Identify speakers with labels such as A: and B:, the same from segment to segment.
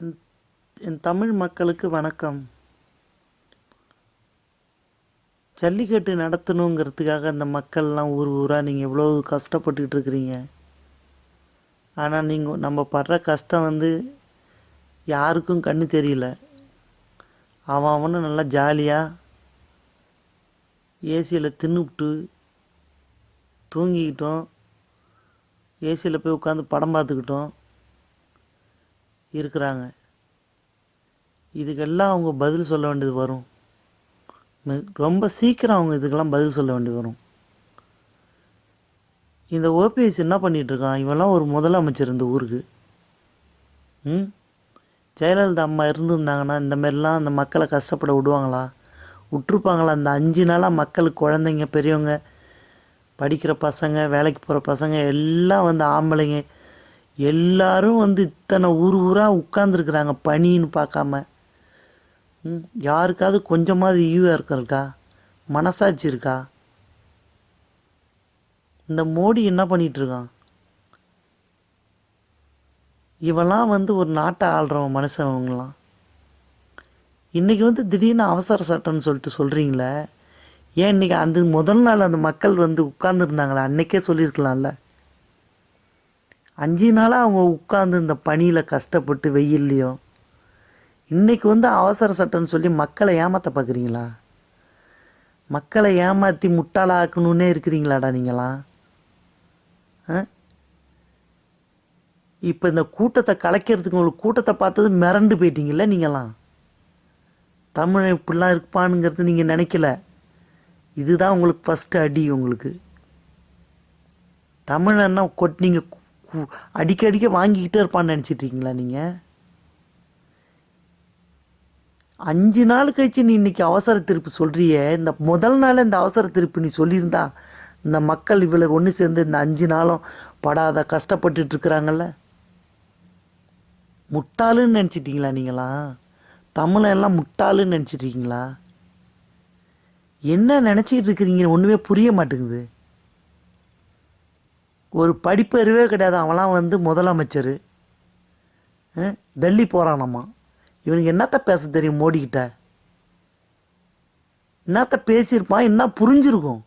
A: என் என் தமிழ் மக்களுக்கு வணக்கம். ஜல்லிக்கட்டு நடத்தணுங்கிறதுக்காக அந்த மக்கள்லாம் ஊர் ஊராக நீங்கள் இவ்வளோ கஷ்டப்பட்டுக்கிட்டு இருக்கிறீங்க. ஆனால் நம்ம படுற கஷ்டம் யாருக்கும் கண்ணு தெரியல. அவனும் நல்லா ஜாலியாக ஏசியில் தின்னுவிட்டு தூங்கிக்கிட்டோம், ஏசியில் போய் உட்காந்து படம் பார்த்துக்கிட்டோம் இருக்கிறாங்க. இதுக்கெல்லாம் அவங்க பதில் சொல்ல வேண்டியது வரும். ரொம்ப சீக்கிரம் அவங்க இதுக்கெல்லாம் பதில் சொல்ல வேண்டி வரும். இந்த ஓபிஎஸ் என்ன பண்ணிகிட்ருக்கான்? இவெல்லாம் ஒரு முதலமைச்சர் இந்த ஊருக்கு. ஜெயலலிதா அம்மா இருந்திருந்தாங்கன்னா இந்த மாதிரிலாம் அந்த மக்களை கஷ்டப்பட விடுவாங்களா? விட்டுருப்பாங்களா? அந்த 5 நாளாக மக்களுக்கு, குழந்தைங்க, பெரியவங்க, படிக்கிற பசங்க, வேலைக்கு போகிற பசங்க எல்லாம் ஆம்பளைங்க எல்லாரும் இத்தனை ஊராக உட்காந்துருக்குறாங்க பனின்னு பார்க்காம. யாருக்காவது கொஞ்சமாவது ஈவாக இருக்கா? மனசாட்சி இருக்கா? இந்த மோடி என்ன பண்ணிகிட்ருக்கான்? இவெல்லாம் ஒரு நாட்டை ஆள்றவன் மனுஷவங்களாம். இன்றைக்கி திடீர்னு அவசர சட்டம்னு சொல்லிட்டு சொல்கிறீங்களே, ஏன் இன்றைக்கி அந்த முதல் நாள் அந்த மக்கள் உட்கார்ந்துருந்தாங்களே, அன்றைக்கே சொல்லியிருக்கலாம்ல. 5 நாளாக அவங்க உட்கார்ந்து இந்த பனியில் கஷ்டப்பட்டு வெயில்லையும், இன்றைக்கி அவசர சட்டம்னு சொல்லி மக்களை ஏமாற்ற பார்க்குறீங்களா? மக்களை ஏமாற்றி முட்டாளாக்கணுன்னே இருக்கிறீங்களாடா நீங்களாம். இப்போ இந்த கூட்டத்தை கலைக்கிறதுக்கு உங்களுக்கு கூட்டத்தை பார்த்தது மிரண்டு போயிட்டீங்கள நீங்களாம். தமிழ் இப்படிலாம் இருப்பானுங்கிறது நீங்கள் நினைக்கல. இதுதான் உங்களுக்கு ஃபஸ்ட்டு அடி. உங்களுக்கு தமிழன்னா நீங்கள் அடிக்க வாங்கிக்கிட்டே இருப்பான்னு நினச்சிட்ருக்கீங்களா? நீங்கள் 5 நாள் கழிச்சு நீ இன்றைக்கி அவசர திருப்பு சொல்கிறிய. இந்த முதல் நாள் இந்த அவசர திருப்பு நீ சொல்லியிருந்தா இந்த மக்கள் இவ்வளோ ஒன்று சேர்ந்து இந்த 5 நாளும் படாத கஷ்டப்பட்டுருக்குறாங்கல்ல. முட்டாளுன்னு நினச்சிட்டிங்களா நீங்களாம்? தமிழெல்லாம் முட்டாளுன்னு நினச்சிட்ருக்கீங்களா? என்ன நினச்சிக்கிட்டு இருக்கிறீங்கன்னு ஒன்றுமே புரிய மாட்டேங்குது. ஒரு படிப்பறிவே கிடையாது. அவன்லாம் முதலமைச்சர், டெல்லி போகிறானம்மா. இவனுக்கு என்னத்த பேச தெரியும்? மோடிக்கிட்ட என்னத்த பேசியிருப்பான்? என்ன புரிஞ்சிருக்கும்?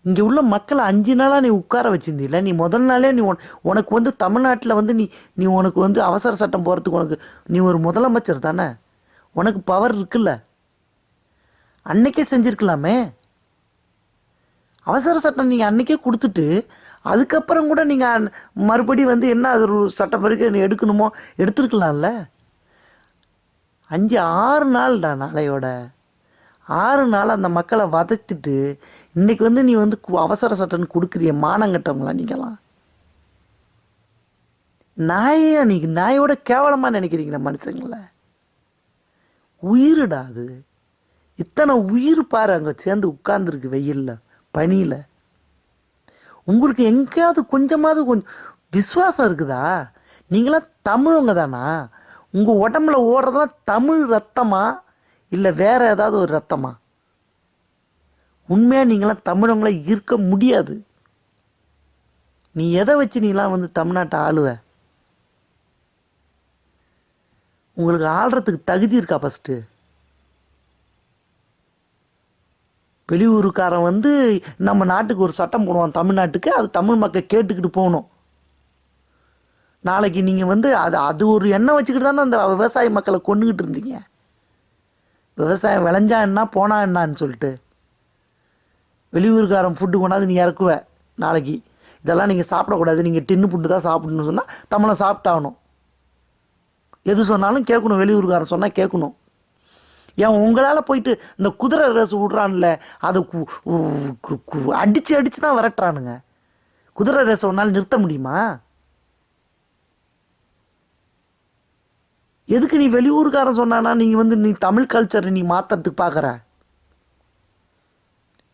A: இங்கே உள்ள மக்களை 5 நாளாக நீ உட்கார வச்சிருந்தில்ல. நீ முதல் நாளே நீ உனக்கு தமிழ்நாட்டில் நீ உனக்கு அவசர சட்டம் போகிறதுக்கு நீ ஒரு முதலமைச்சர் தானே, உனக்கு பவர் இருக்குல்ல. அன்னைக்கே செஞ்சுருக்கலாமே. அவசர சட்டம் நீங்கள் அன்றைக்கே கொடுத்துட்டு அதுக்கப்புறம் கூட நீங்கள் மறுபடி என்ன அது ஒரு சட்டப்பறிக்கை நீ எடுக்கணுமோ எடுத்துருக்கலாம்ல. 5-6 நாள்டா. நாளையோட 6 நாள் அந்த மக்களை வதைத்துட்டு இன்றைக்கி நீ அவசர சட்டம்னு கொடுக்குறிய. மானங்கட்டவங்களா நீங்களாம்? நாயோட கேவலமாக நினைக்கிறீங்களா மனுஷங்களை? உயிருடா அது. இத்தனை உயிர் பாரு அங்கே சேர்ந்து உட்கார்ந்துருக்கு வெயிலில், பனியில். உங்களுக்கு எங்கேயாவது கொஞ்சம் விசுவாசம் இருக்குதா? நீங்களாம் தமிழவங்க தானா? உங்கள் உடம்புல ஓடுறதெல்லாம் தமிழ் ரத்தமா இல்லை வேற ஏதாவது ஒரு ரத்தமா? உண்மையாக நீங்களாம் தமிழவங்கள இருக்க முடியாது. நீ எதை வச்சு நீலாம் தமிழ்நாட்டை ஆளுவ? உங்களுக்கு ஆள்றதுக்கு தகுதி இருக்கா? ஃபஸ்ட்டு வெளியூருக்காரன் நம்ம நாட்டுக்கு ஒரு சட்டம் போடுவான் தமிழ்நாட்டுக்கு, அது தமிழ் மக்கள் கேட்டுக்கிட்டு போகணும். நாளைக்கு நீங்கள் அது ஒரு எண்ணம் வச்சுக்கிட்டு தானே அந்த விவசாய மக்களை கொண்டுக்கிட்டு இருந்தீங்க. விவசாயம் விளைஞ்சா என்ன போனா என்னான்னு சொல்லிட்டு வெளியூருக்காரன் ஃபுட்டு கொண்டாந்து நீ இறக்குவ. நாளைக்கு இதெல்லாம் நீங்கள் சாப்பிடக்கூடாது, நீங்கள் டின்னு ஃபுட்டு தான் சாப்பிடணும்னு சொன்னால் தமிழை சாப்பிட்டாகணும். எது சொன்னாலும் கேட்கணும். வெளியூருக்காரன் சொன்னால் கேட்கணும். ஏன் உங்களால் போயிட்டு இந்த குதிரை ரேஸ் விட்றான்ல, அதை அடித்து தான் விரட்டுறானுங்க. குதிரை ரேஸை ஒன்றால் நிறுத்த முடியுமா? எதுக்கு நீ வெளியூருக்காரன் சொன்னானா நீங்கள் நீ தமிழ் கல்ச்சரை நீ மாற்றுறதுக்கு பார்க்குற?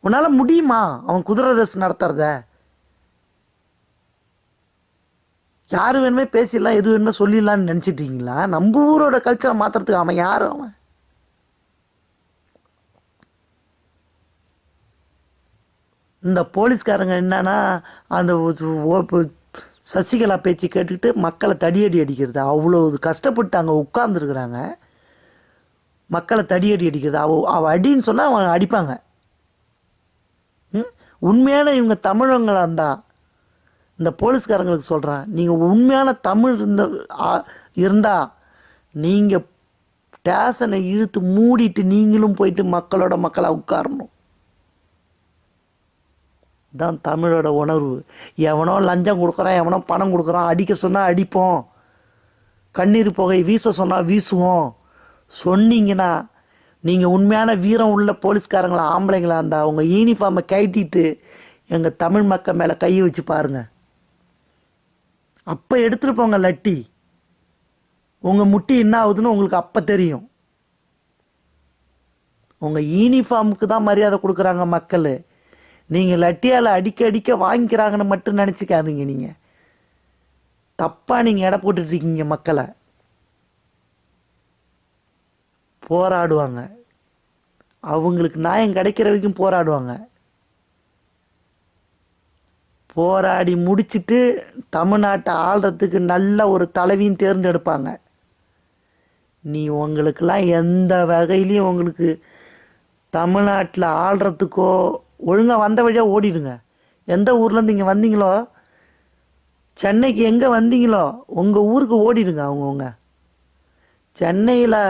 A: உன்னால் முடியுமா அவன் குதிரை ரேஸ் நடத்துறத? யார் வேணுமே பேசிடலாம், எது வேணுமே சொல்லிடலான்னு நினச்சிட்ருக்கீங்களா? நம்ம ஊரோட கல்ச்சரை மாற்றுறதுக்கு அவன் யார்? அவன் இந்த போலீஸ்காரங்க என்னன்னா அந்த சசிகலா பேச்சு கேட்டுக்கிட்டு மக்களை தடியடி அடிக்கிறது. அவ்வளோ கஷ்டப்பட்டு அங்கே உட்கார்ந்துருக்குறாங்க. மக்களை தடியடி அடிக்கிறது. அவள் அடின்னு சொன்னால் அவன் அடிப்பாங்க. உண்மையான இவங்க தமிழங்களா இருந்தா, இந்த போலீஸ்காரங்களுக்கு சொல்கிறேன், நீங்கள் உண்மையான தமிழ் இருந்தா நீங்கள் ஸ்டேஷனை இழுத்து மூடிட்டு நீங்களும் போயிட்டு மக்களோட மக்களாக உட்காரணும். தான் தமிழோட உணர்வு. எவனோ லஞ்சம் கொடுக்குறான், எவனோ பணம் கொடுக்குறான், அடிக்க சொன்னால் அடிப்போம், கண்ணீர் புகை வீச சொன்னால் வீசுவோம் சொன்னீங்கன்னா, நீங்கள் உண்மையான வீரம் உள்ள போலீஸ்காரங்களா ஆம்பளைங்களா இருந்தால் உங்கள் யூனிஃபார்மை கட்டிட்டு எங்கள் தமிழ் மக்கள் மேலே கையை வச்சு பாருங்கள். அப்போ எடுத்துகிட்டு போங்க லட்டி. உங்கள் முட்டி என்ன ஆகுதுன்னு உங்களுக்கு அப்போ தெரியும். உங்கள் யூனிஃபார்முக்கு தான் மரியாதை கொடுக்குறாங்க மக்கள். நீங்கள் லட்டியால் அடிக்க அடிக்க வாங்கிக்கிறாங்கன்னு மட்டும் நினச்சிக்காதீங்க. நீங்கள் தப்பாக நீங்கள் எடை போட்டுட்ருக்கீங்க. மக்களை போராடுவாங்க, அவங்களுக்கு நியாயம் கிடைக்கிற வரைக்கும் போராடுவாங்க. போராடி முடிச்சுட்டு தமிழ்நாட்டை ஆள்றதுக்கு நல்ல ஒரு தலைவியும் தேர்ந்தெடுப்பாங்க. நீ உங்களுக்கெல்லாம் எந்த வகையிலையும் உங்களுக்கு தமிழ்நாட்டில் ஆள்றதுக்கோ ஒழுங்காக வந்த வழியாக ஓடிடுங்க. எந்த ஊர்லேருந்து இங்கே வந்தீங்களோ, சென்னைக்கு எங்கே வந்தீங்களோ உங்கள் ஊருக்கு ஓடிடுங்க. அவங்கவுங்க சென்னையில்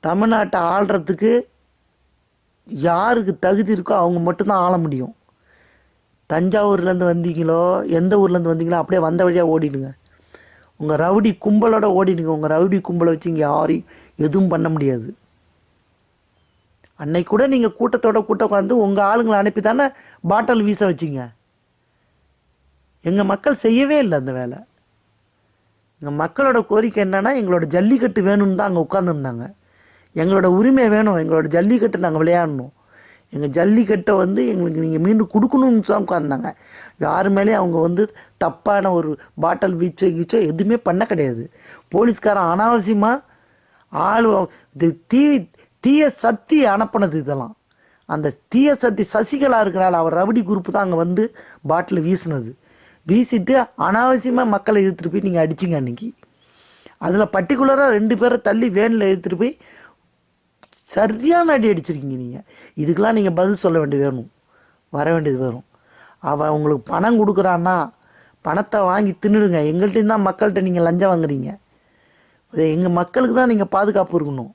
A: தமிழ்நாட்டை ஆள்றதுக்கு யாருக்கு தகுதி இருக்கோ அவங்க மட்டும்தான் ஆள முடியும். தஞ்சாவூர்லேருந்து வந்தீங்களோ, எந்த ஊர்லேருந்து வந்தீங்களோ அப்படியே வந்த வழியாக ஓடிடுங்க. உங்கள் ரவுடி கும்பலோட ஓடிடுங்க. உங்கள் ரவுடி கும்பலை வச்சு இங்கே யாரையும் எதுவும் பண்ண முடியாது. அன்னைக்கு கூட நீங்கள் கூட்டத்தோட கூட்டம் வந்து உங்கள் ஆளுங்களை அனுப்பி தானே பாட்டில் வீச வச்சிங்க. எங்கள் மக்கள் செய்யவே இல்லை அந்த வேலை. எங்கள் மக்களோட கோரிக்கை என்னென்னா, எங்களோட ஜல்லிக்கட்டு வேணும்னு தான் அங்கே உட்காந்துருந்தாங்க. எங்களோட உரிமை வேணும், எங்களோட ஜல்லிக்கட்டு நாங்கள் விளையாடணும், எங்கள் ஜல்லிக்கட்டை வந்து எங்களுக்கு நீங்கள் மீண்டும் கொடுக்கணும்னு தான் உட்காந்தாங்க. யாரு மேலேயும் அவங்க வந்து தப்பான ஒரு பாட்டில் வீச்சோ எதுவுமே பண்ண கிடையாது. போலீஸ்காரன் அனாவசியமாக ஆள் தீய சக்தி அனுப்பினது இதெல்லாம். அந்த தீய சக்தி சசிகலா இருக்கிறாள், அவர் ரவுடி குரூப்பு தான் அங்கே வந்து பாட்டில் வீசினது. வீசிட்டு அனாவசியமாக மக்களை இழுத்துட்டு போய் நீங்கள் அடிச்சிங்க அன்றைக்கி. அதில் பர்டிகுலராக 2 பேரை தள்ளி வேனில் இழுத்துட்டு போய் சரியான அடி அடிச்சிருக்கீங்க. நீங்கள் இதுக்கெல்லாம் நீங்கள் பதில் சொல்ல வேண்டியது வேணும், வர வேண்டியது வரும். அவன் உங்களுக்கு பணம் கொடுக்குறான்னா பணத்தை வாங்கி தின்னுடுங்க. எங்கள்கிட்ட தான் மக்கள்கிட்ட நீங்கள் லஞ்சம் வாங்குறீங்க. எங்கள் மக்களுக்கு தான் நீங்கள் பாதுகாப்பு இருக்கணும்.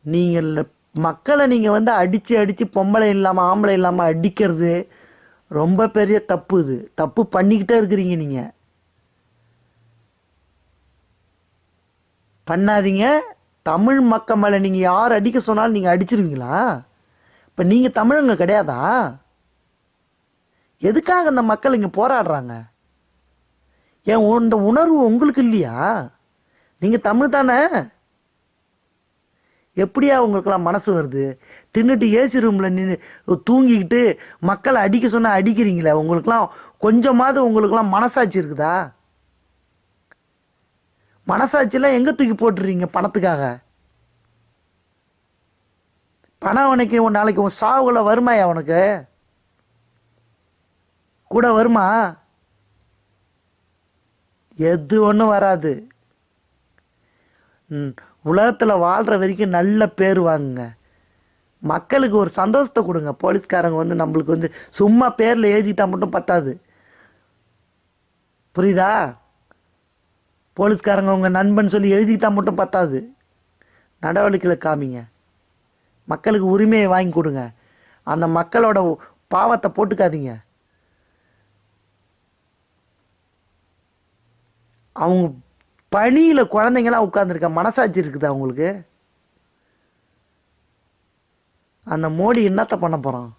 A: நீங்கள் மக்களை நீங்கள் வந்து அடித்து பொம்பளை இல்லாமல் ஆம்பளை இல்லாமல் அடிக்கிறது ரொம்ப பெரிய தப்பு. இது தப்பு பண்ணிக்கிட்டே இருக்கிறீங்க. நீங்கள் பண்ணாதீங்க. தமிழ் மக்கள் மேலே நீங்கள் யார் அடிக்க சொன்னாலும் நீங்கள் அடிச்சிருவீங்களா? இப்போ நீங்கள் தமிழங்க கிடையாதா? எதுக்காக அந்த மக்கள் இங்கே போராடுறாங்க? ஏன் இந்த உணர்வு உங்களுக்கு இல்லையா? நீங்கள் தமிழ் தானே? எப்படியா உங்களுக்கெல்லாம் மனசு வருது? தின்னுட்டு ஏசி ரூமில் நின்று தூங்கிக்கிட்டு மக்களை அடிக்க சொன்னால் அடிக்கிறீங்களே. உங்களுக்கெல்லாம் கொஞ்சமாவது உங்களுக்கெல்லாம் மனசாட்சி இருக்குதா? மனசாட்சியெல்லாம் எங்கே தூக்கி போட்டுறீங்க பணத்துக்காக? பணம் அவனுக்கு நாளைக்கு உன் சாவுல வருமாயா? அவனுக்கு கூட வருமா? எது ஒன்றும் வராது. உலகத்தில் வாழ்கிற வரைக்கும் நல்ல பேர் வாங்குங்க. மக்களுக்கு ஒரு சந்தோஷத்தை கொடுங்க. போலீஸ்காரங்க வந்து நம்மளுக்கு வந்து சும்மா பேரில் எழுதிட்டா மட்டும் பத்தாது. புரியுதா? போலீஸ்காரங்க உங்கள் நண்பன் சொல்லி எழுதிக்கிட்டா மட்டும் பத்தாது. நடவடிக்கையில் காமிங்க. மக்களுக்கு உரிமையை வாங்கி கொடுங்க. அந்த மக்களோட பாவத்தை போட்டுக்காதீங்க. அவங்க பணியில் குழந்தைங்களாம் உட்காந்துருக்க மனசாட்சி இருக்குது அவங்களுக்கு? அந்த மோடி என்னத்தை பண்ண போகிறான்?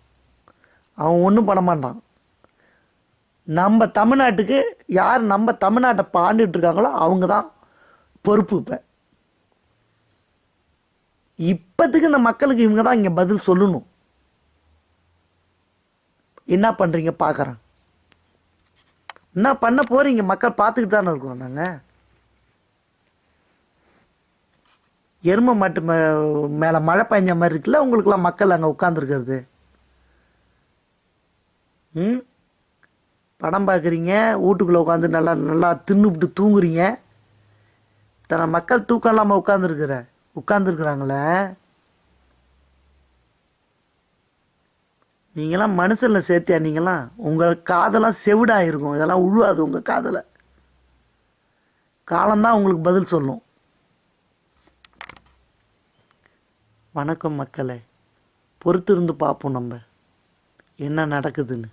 A: அவன் ஒன்றும் பண்ண மாட்டான். நம்ம தமிழ்நாட்டுக்கு யார் நம்ம தமிழ்நாட்டை பாண்டுட்டு இருக்காங்களோ அவங்க தான் பொறுப்பு. இப்போத்துக்கு இந்த மக்களுக்கு இவங்க தான் இங்கே பதில் சொல்லணும். என்ன பண்ணுறீங்க பார்க்குறேன். என்ன பண்ண போகிறீங்க? மக்கள் பார்த்துக்கிட்டு தானே இருக்கிறோம். நாங்கள் எருமை மாட்டு மேலே மழை பெஞ்ச மாதிரி இருக்குல்ல உங்களுக்குலாம் மக்கள் அங்கே உட்காந்துருக்கிறது. படம் பார்க்குறீங்க, வீட்டுக்குள்ளே உட்காந்து நல்லா நல்லா தின்னுபிட்டு தூங்குறீங்க. இத்தனை மக்கள் தூக்கம் இல்லாமல் உட்காந்துருக்குறாங்களே. நீங்களாம் மனுஷனில் சேர்த்தியா? நீங்களாம் உங்கள் காதெல்லாம் செவிடாயிருக்கும். இதெல்லாம் உழுவாது உங்கள் காதில். காலம்தான் உங்களுக்கு பதில் சொல்லும். வணக்கம் மக்களே. பொறுத்திருந்து பார்ப்போம் நம்ம என்ன நடக்குதுன்னு.